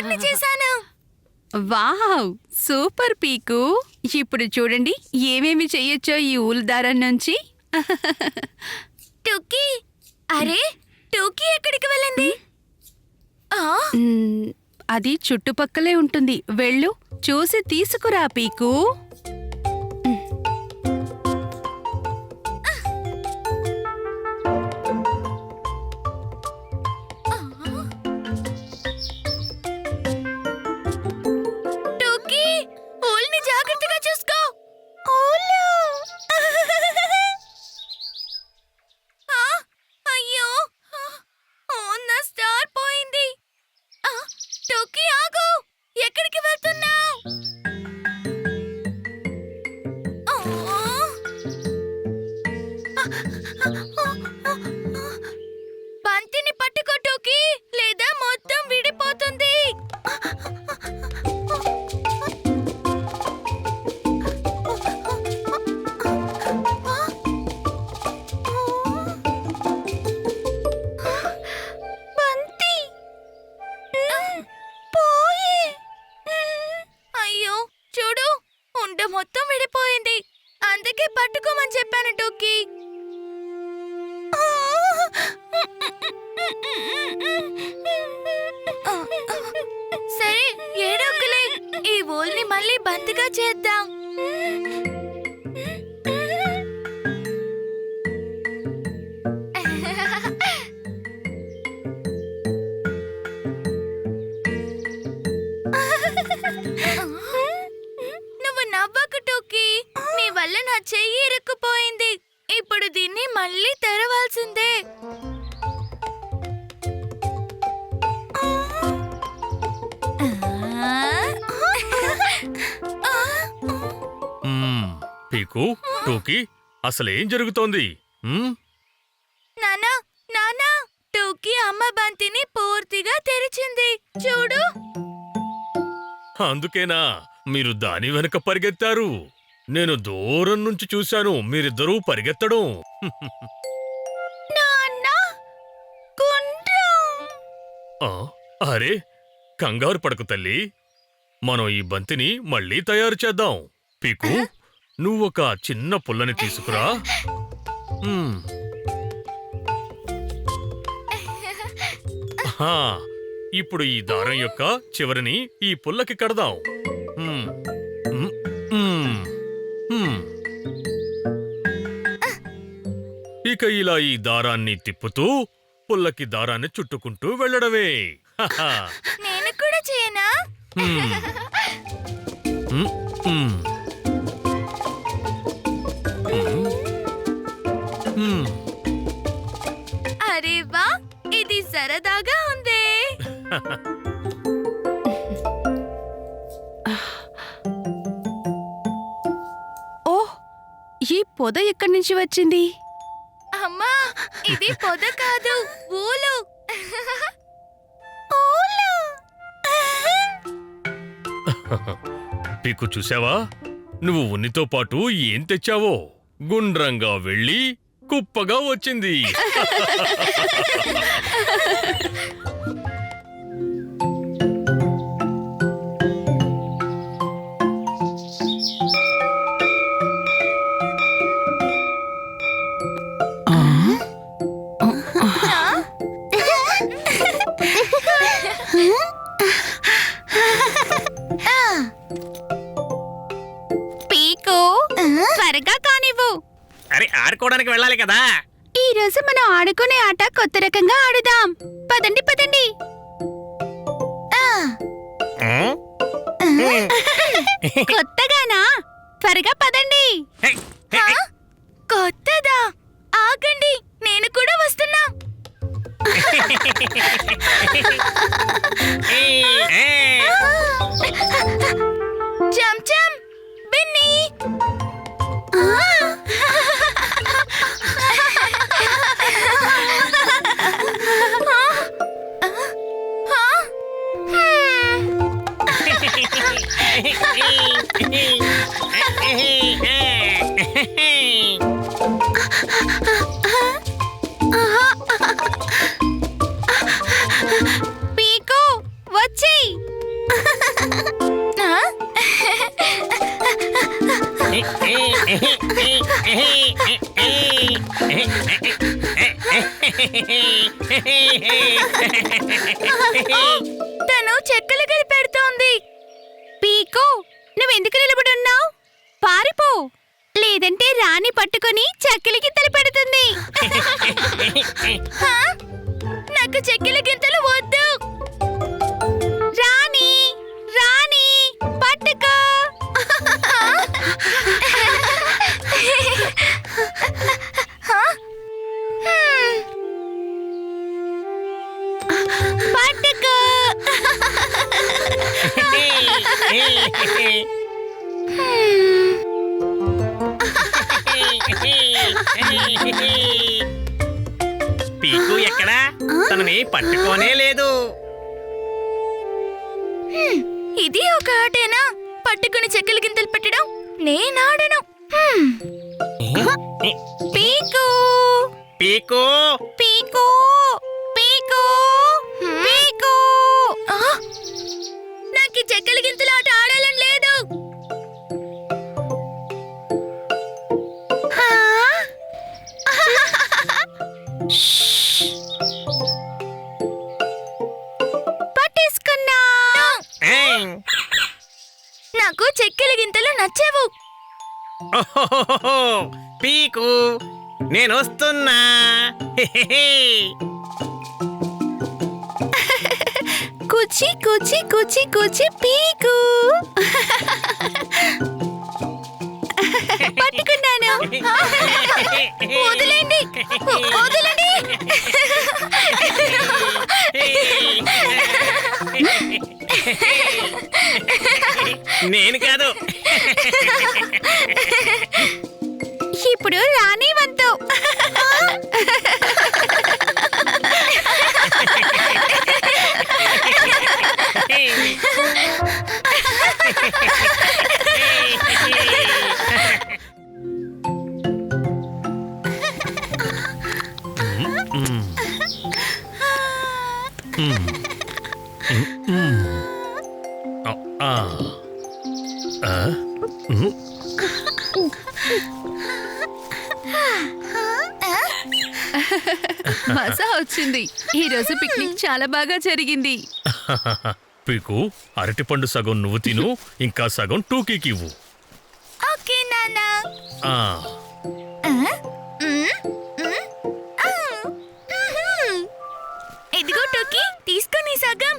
దారిని చేశాను. Wow, super పీకు. ఇప్పుడు చూడండి ఏమేమి చెయ్యొచ్చో ఈ ఊలు దారం నుంచి. టోకీ, అరే టోకీ ఎక్కడికి వెళ్ళింది? అది చుట్టుపక్కలే ఉంటుంది. వెళ్ళు, చూసి తీసుకురా పీకు. టోకీ, ఊల్ని జాగ్రత్తగా చూసుకో. అయ్యో, నా స్టార్ పోయింది. టోకీ ఆగు, ఎక్కడికి వెళ్తున్నావు? బంతిని పట్టుకో టోకీ, లేదా మొత్తం విడిపోతుంది. బంతి పోయే. అయ్యో చూడు, ఉండ మొత్తం విడిపోయింది. అందుకే పట్టుకోమని చెప్పాను టోకీ. సరే ఏడోకులే, ఈ ఊల్ని మళ్ళీ బంతిగా చేద్దాం. నువ్వు నవ్వకు టోకీ, నీ వల్ల నా చెయ్యి ఇరుక్కుపోయింది. ఇప్పుడు దీన్ని మళ్ళీ తెరవాల్సిందే. పీకు, టోకీ, అసలేం జరుగుతోంది? నానా నానా, టోకీ అమ్మ బంతిని పూర్తిగా తెరిచింది. చూడు. అందుకేనా మీరు దాని వెనక పరిగెత్తారు? నేను దూరం నుంచి చూశాను మీరిద్దరూ పరిగెత్తడం. నాన్నా, గుండ్రం. అరే, కంగారు పడకు తల్లి. మనం ఈ బంతిని మళ్ళీ తయారు చేద్దాం. పీకు, నువ్వొక చిన్న పుల్లని తీసుకురా. ఇప్పుడు ఈ దారం యొక్క చివరిని ఈ పుల్లకి కడదాం. ఇక ఇలా ఈ దారాన్ని తిప్పుతూ పుల్లకి దారాన్ని చుట్టుకుంటూ వెళ్ళడమే. నేను కూడా చేయనా? అరే వా, ఇది సరదాగా ఉంది. ఓహ్, ఈ పొద ఎక్కడి నుంచి వచ్చింది? అమ్మా, ఇది పొద కాదు, ఊలు. పీకు, చూసావా? నువ్వు ఉన్నితో పాటు ఏం తెచ్చావో? గుండ్రంగా వెళ్ళి కుప్పగా వచ్చింది. పీకు, త్వరగా కానివ్వు. అరే, ఆడుకోవడానికి వెళ్ళాలి కదా. ఈ రోజు మనం ఆడుకునే ఆట కొత్త రకంగా ఆడుదాం. పదండి పదండి. కొత్తగానా? త్వరగా పదండి. కొత్తదా? ఆగండి, నేను కూడా వస్తున్నా. చెంచం, బిన్ని. పీకు, వచ్చి తను చెక్కలు కలిపెడుతోంది. పీకు నువ్వెందుకు నిలబడున్నావు? పారిపో, లేదంటే రాణి పట్టుకొని చెక్కలి గింతలు పెడుతుంది. హా? నాకు చెక్కల గింతలు వద్దు. రాణి రాణి పట్టుకో. హా? హ్మ్. పట్టుకో. పీకు ఎక్కడా? తనని పట్టుకోనే లేదు. ఇది ఒక ఆటేనా? పట్టుకుని చెక్కల గింతలు పెట్టడం నేనాడను. హ్మ్. పీకు పీకు పీకు పీకు పీకు. ఆ! నాకు ఈ చెక్కల గింతల ఆట ఆడాలని లేదు. ఆ? పట్టేసుకున్నా. నాకు చెక్కల గింతలు నచ్చవు. ఓహోహోహో! పీకు నేను వస్తున్నా. కుచి కుచి కుచి కుచి పీకు. పట్టుకున్నాను. వదిలేండి, వదలండి. నేను కాదు. ఇప్పుడు రాణి వంతు. మజా వచ్చింది. ఈ రోజు పిక్నిక్ చాలా బాగా జరిగింది. పీకు, అరటిపండు సగం నువ్వు తిను, ఇంకా సగం టూకీకి ఇవ్వు. ఓకే నాన్నా. ఆ, ఇదిగో టోకీ, తీసుకొని సగం.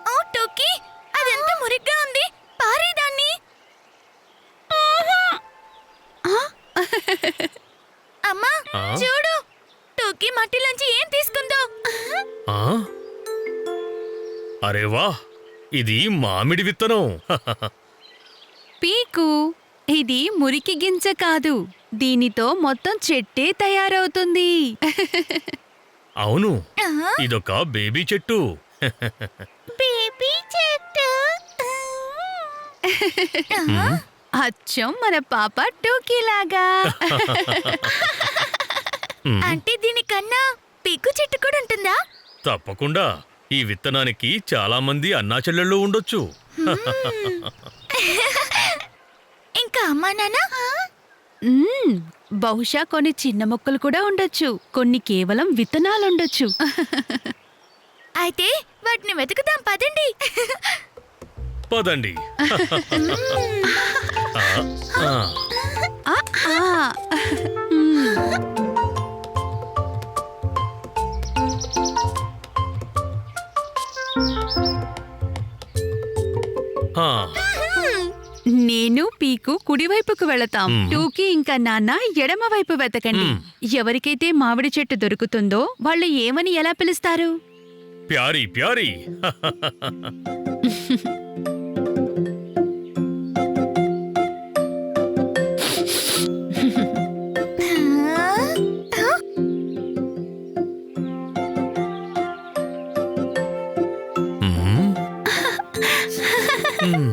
ఓ టోకీ, అదెంత మురిగ్గా ఉంది. పారేదాన్ని. అమ్మా, ఆ? చూడు, టోకీ మట్టిలోంచి ఏం తీసుకుందో. ఆ? అరే వా, ఇది మామిడి విత్తనం. పీకు, ఇది మురికి గింజ కాదు. దీనితో మొత్తం చెట్టే తయారవుతుంది. అవును, ఆ? ఇదొక బేబీ చెట్టు. బేబీ చెట్టు. అచ్చం మన పాప టూకీలాగా. అంటే దీనికన్నా పిగ్గు చెట్టు కూడా ఉంటుందా? తప్పకుండా. ఈ విత్తనానికి చాలా మంది అన్నాచెల్లెళ్ళు ఉండొచ్చు. ఇంకా అమ్మా నాన్న? మ్మ్, బహుశా కొన్ని చిన్న మొక్కలు కూడా ఉండొచ్చు. కొన్ని కేవలం విత్తనాలుండొచ్చు. అయితే వాటిని వెతుకుదాం పదండి. పదండి. ఆ, ఆ. ఆ, ఆ. మ్మ్. ఆ, నేను పీకు కుడివైపుకు వెళతాం. మ్మ్. టూకీ ఇంకా నాన్న ఎడమవైపు వెతకండి. మ్మ్. ఎవరికైతే మామిడి చెట్టు దొరుకుతుందో వాళ్ళు ఏమని ఎలా పిలుస్తారు? ప్యారీ ప్యారీ. మ్మ్. మ్మ్.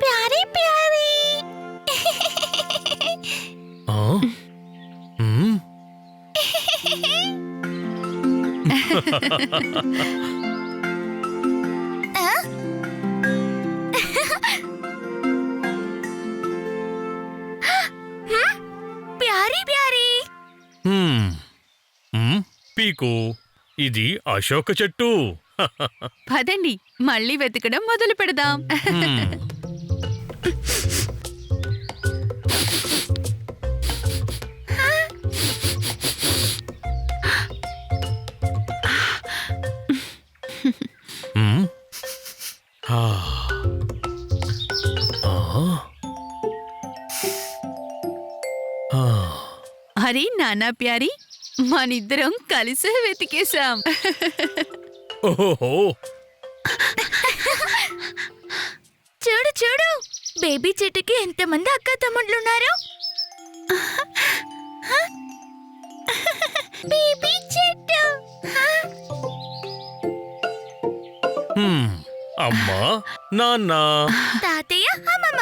ప్యారీ ప్యారీ. ఆ? ప్యారీ ప్యారీ. హ్మ్. హ్మ్, పీకు ఇది అశోక చెట్టు. పదండి మళ్ళీ వెతకడం మొదలు పెడదాం. హ్మ్. హ్మ్. ఆ. ఆ. ఆ. అరే నానా ప్యారీ, మనిద్దరం కలిసే వెతికేశాం. ఓహో. చూడు చూడు, బేబీ చెట్టుకి ఎంతమంది అక్క తమ్ముళ్ళున్నారు. బేబీ చెట్టు. హ్మ్. అమ్మా, నాన్న. తాతయ్య, అమ్మమ్మ.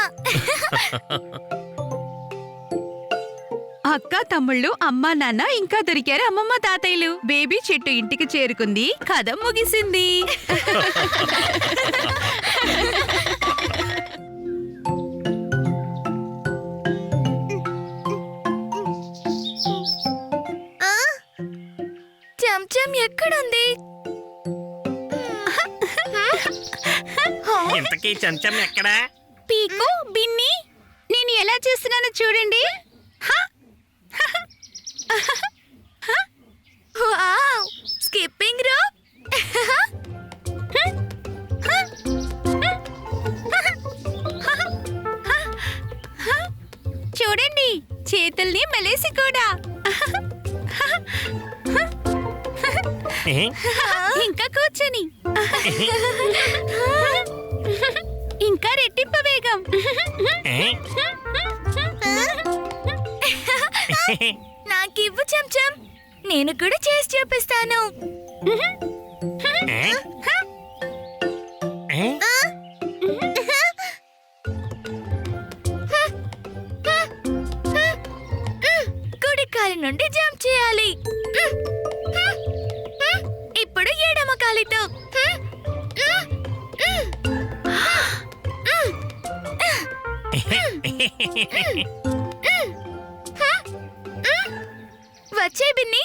అక్క తమ్ముళ్ళు, అమ్మా నాన్న ఇంకా దొరికారు అమ్మమ్మ తాతయ్యలు. బేబీ చెట్టు ఇంటికి చేరుకుంది, కథ ముగిసింది. చెంచం ఎక్కడుంది? ఇంతకీ చెంచం ఎక్కడా? పీకు, బిన్ని, నేను ఎలా చేస్తున్నానో చూడండి. Wow, skipping rope. చూడండి, చేతుల్ని మెలేసి కూడా. ఇంకా కూర్చొని, ఇంకా రెట్టింపు వేగం. నాకివ్వు చెంచం, నేను కూడా చేసి చూపిస్తాను. కుడి కాలి నుండి జంప్ చేయాలి. ఇప్పుడు ఎడమ కాలితో. వచ్చే బిన్ని,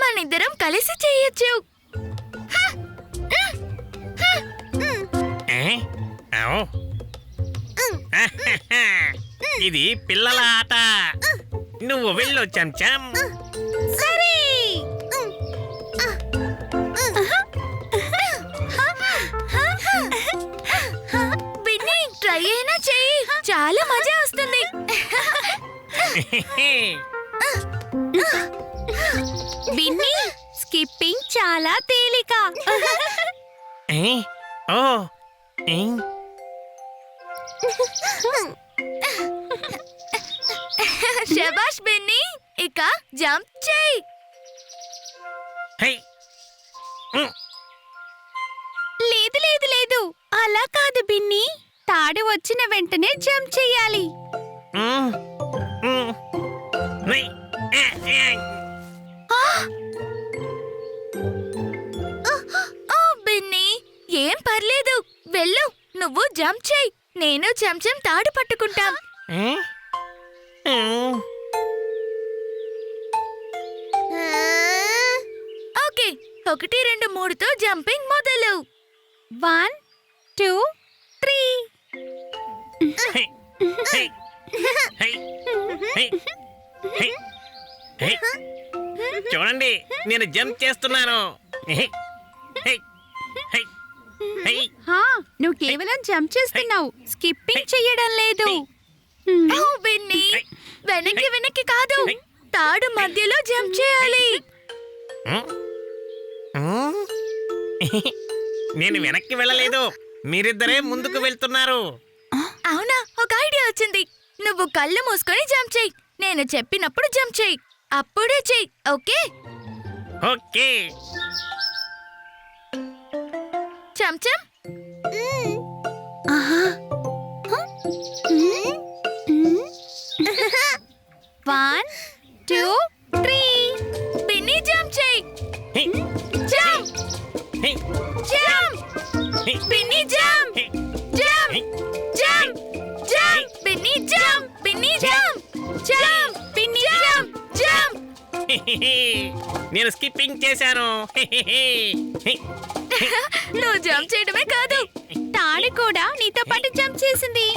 మనిద్దరం కలిసి చేయొచ్చు. ఇది పిల్లల ఆట. నువ్వు వెళ్ళు చెంచం. సరే. బిన్ని, ట్రై అయినా చెయ్యి, చాలా మజా వస్తుంది. బిన్ని, స్కిప్పింగ్ చాలా తేలిక. ఓ శబాష్ బిన్ని, ఇక జంప్ చేయి. హై. లేదు లేదు లేదు, అలా కాదు బిన్ని. తాడు వచ్చిన వెంటనే జంప్ చెయ్యాలి. ఓ బిన్ని, ఏం పర్లేదు, వెళ్ళు. నువ్వు జంప్ చేయి, నేను చెంచం తాడు పట్టుకుంటాం. ఓకే, 1 2 3తో జంపింగ్ మొదలు. 1 2 3. చూడండి, నేను జంప్ చేస్తున్నాను. హా, నువ్వు కేవలం జంప్ చేస్తున్నావు, స్కిప్పింగ్ చెయ్యడం లేదు. ఓ బిన్ని, వెనక్కి వెనక్కి కాదు, తాడు మధ్యలో జంప్ చేయాలి. నేను వెనక్కి వెళ్ళలేదు, మీరిద్దరే ముందుకు వెళ్తున్నారు. అవునా, ఒక ఐడియా వచ్చింది. నువ్వు కళ్ళు మూసుకొని జంప్ చేయి, నేను చెప్పినప్పుడు జంప్ చేయి, అప్పుడే చెయ్యి. ఓకే? ఓకే. చెంచం. 1 2 3. బిన్ని, జంప్ చేయి. జంప్. నేను స్కిప్పింగ్ చేశాను. నువ్వు జంప్ చేయడమే కాదు, తాడి కూడా నీతో పాటు జంప్ చేసింది.